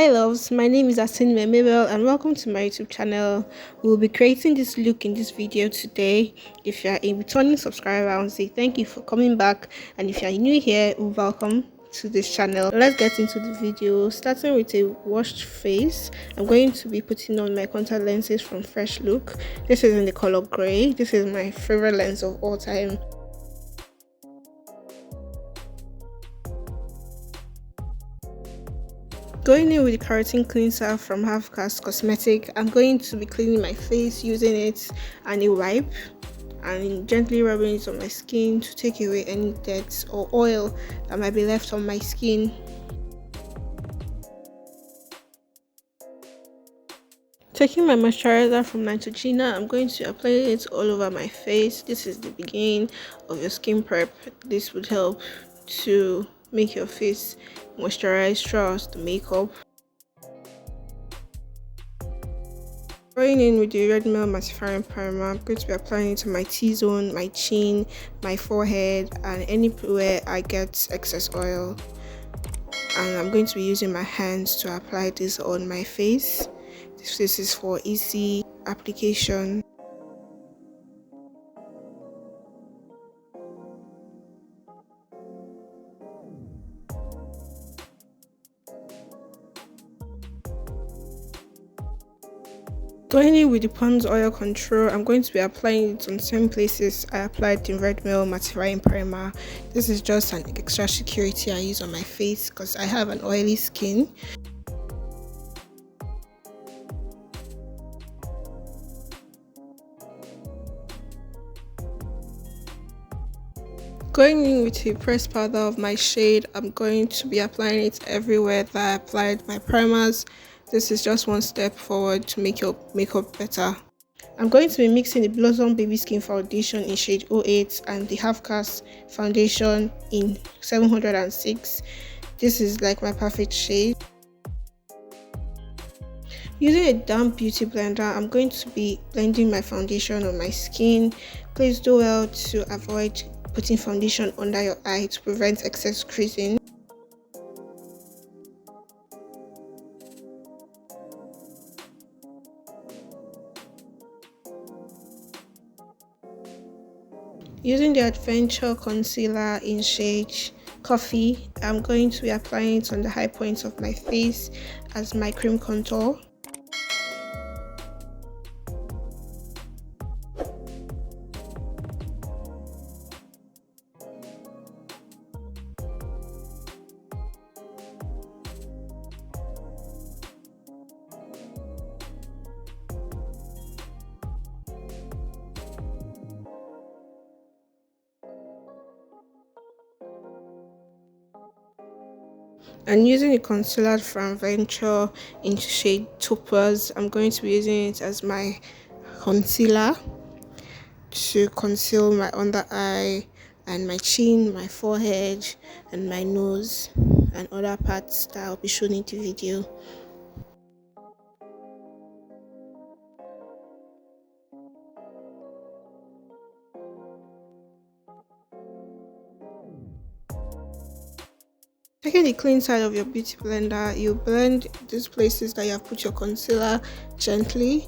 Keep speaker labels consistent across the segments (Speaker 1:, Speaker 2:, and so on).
Speaker 1: Hi loves, my name is Asin Mabel and welcome to my YouTube channel. We'll be creating this look in this video today. If you are a returning subscriber, I want to say thank you for coming back, and if you are new here, welcome to this channel. Let's get into the video. Starting with a washed face, I'm going to be putting on my contact lenses from Fresh Look. This is in the color gray. This is my favorite lens of all time. Going in with the carotene cleanser from Halfcast Cosmetic, I'm going to be cleaning my face using it and a wipe and gently rubbing it on my skin to take away any dirt or oil that might be left on my skin. Taking my moisturizer from Netrogena, I'm going to apply it all over my face. This is the beginning of your skin prep. This would help to make your face moisturize throughout the makeup. Going in with the Red Mel mattifying primer, I'm going to be applying it to my T-zone, my chin, my forehead, and anywhere I get excess oil. And I'm going to be using my hands to apply this on my face. This is for easy application. Going in with the Pond's oil control, I'm going to be applying it on the same places I applied the Red Mel mattifying primer. This is just an extra security I use on my face because I have an oily skin. Going in with the pressed powder of my shade, I'm going to be applying it everywhere that I applied my primers. This is just one step forward to make your makeup better. I'm going to be mixing the Blossom Baby Skin Foundation in shade 08 and the Halfcast foundation in 706. This is like my perfect shade. Using a damp beauty blender, I'm going to be blending my foundation on my skin. Please do well to avoid putting foundation under your eye to prevent excess creasing. Using the Adventure Concealer in shade Coffee, I'm going to be applying it on the high points of my face as my cream contour. And using the concealer from Venture in shade Topaz, I'm going to be using it as my concealer to conceal my under eye and my chin, my forehead, and my nose and other parts that I'll be showing in the video. Taking the clean side of your beauty blender, you blend these places that you have put your concealer gently,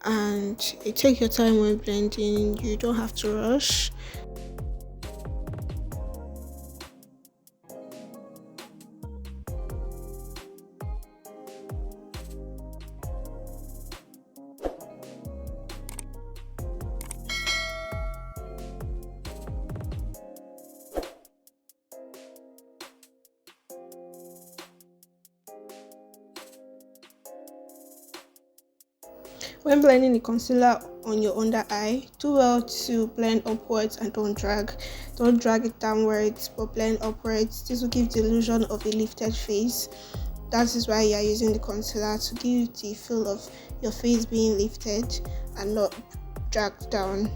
Speaker 1: and you take your time when blending. You don't have to rush. When blending the concealer on your under eye, do well to blend upwards and don't drag it downwards, but blend upwards. This will give the illusion of a lifted face. That is why you are using the concealer, to give the feel of your face being lifted and not dragged down.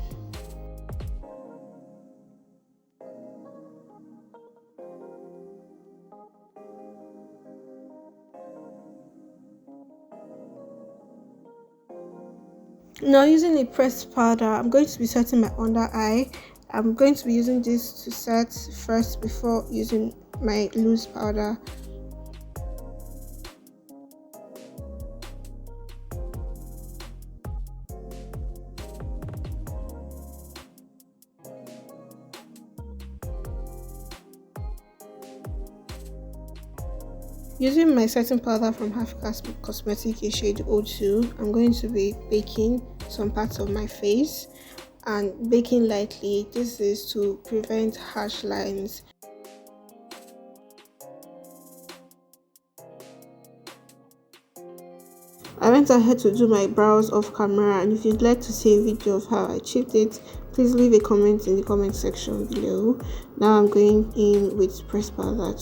Speaker 1: Now using a pressed powder, I'm going to be setting my under eye. I'm going to be using this to set first before using my loose powder. Using my setting powder from Halfcast Cosmetic in shade 02, I'm going to be baking some parts of my face and baking lightly. This is to prevent harsh lines. I went ahead to do my brows off camera, and if you'd like to see a video of how I achieved it, please leave a comment in the comment section below. Now I'm going in with pressed powder.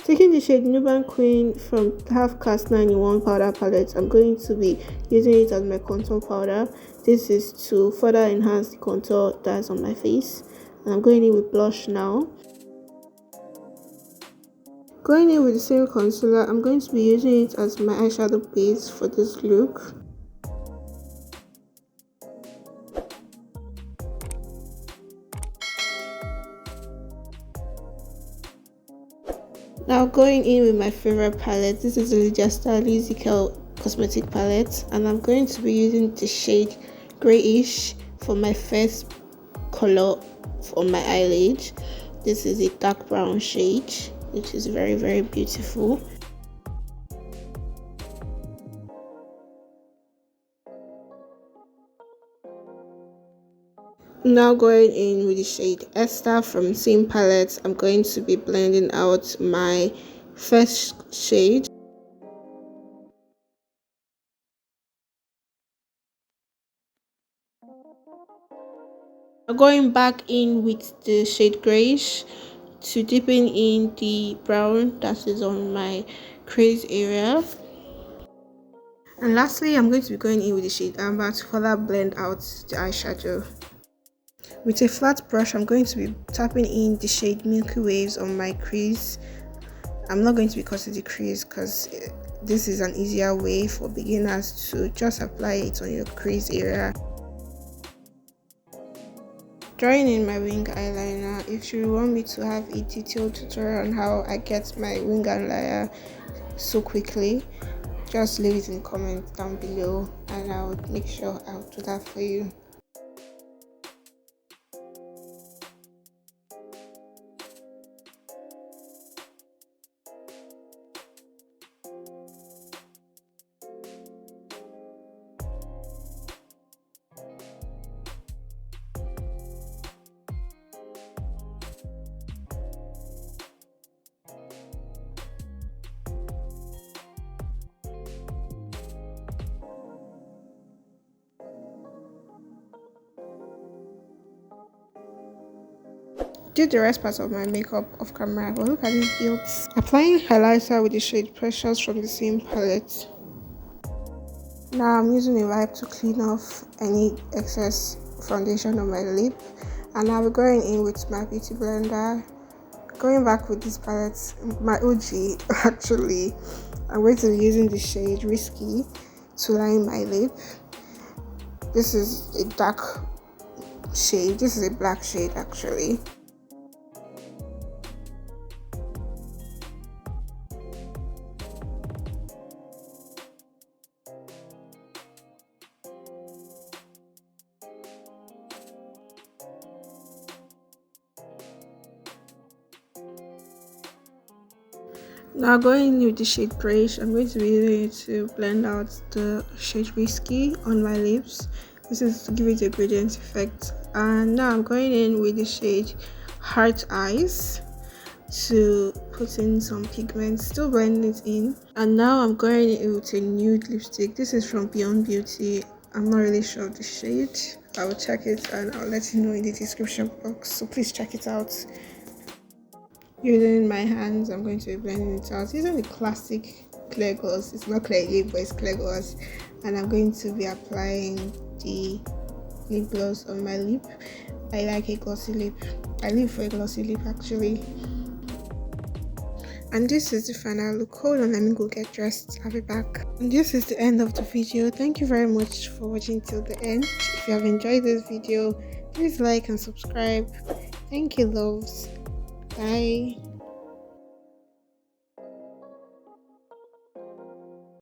Speaker 1: Taking the shade Nubian Queen from Halfcast 9-in-1 powder palette, I'm going to be using it as my contour powder. This is to further enhance the contour that's on my face. And I'm going in with blush now. Going in with the same concealer, I'm going to be using it as my eyeshadow base for this look. Now going in with my favorite palette, this is the lydhia zikel cosmetic palette, and I'm going to be using the shade Grayish for my first color on my eyelid. This is a dark brown shade, which is very beautiful. Now going in with the shade Esther from the same palette, I'm going to be blending out my first shade. Going back in with the shade Grayish to deepen in the brown that is on my crease area. And lastly, I'm going to be going in with the shade Amber to further blend out the eyeshadow. With a flat brush, I'm going to be tapping in the shade Milky Waves on my crease. I'm not going to be cutting the crease because this is an easier way for beginners to just apply it on your crease area. Drawing in my wing eyeliner. If you want me to have a detailed tutorial on how I get my wing eyeliner so quickly, just leave it in the comments down below and I'll make sure I'll do that for you. Do the rest part of my makeup off camera, but look at these builds. Applying highlighter with the shade Precious from the same palette. Now I'm using a wipe to clean off any excess foundation on my lip, and I'll be going in with my beauty blender. Going back with this palette, my OG actually, I'm going to be using the shade Risky to line my lip. This is a dark shade, this is a black shade actually. Now going in with the shade Grayish, I'm going to be using it to blend out the shade Risky on my lips. This is to give it a gradient effect. And now I'm going in with the shade Heart Eyes to put in some pigments, still blending it in. And now I'm going in with a nude lipstick. This is from Beyond Beauty. I'm not really sure of the shade. I will check it and I'll let you know in the description box, so please check it out. Using my hands, I'm going to be blending it out using the classic clear gloss. It's not clear lip, but it's clear gloss, and I'm going to be applying the lip gloss on my lip. I like a glossy lip. I live for a glossy lip actually. And this is the final look. Hold on, let me go get dressed. I'll be back. And this is the end of the video. Thank you very much for watching till the end. If you have enjoyed this video, please like and subscribe. Thank you, loves. Bye.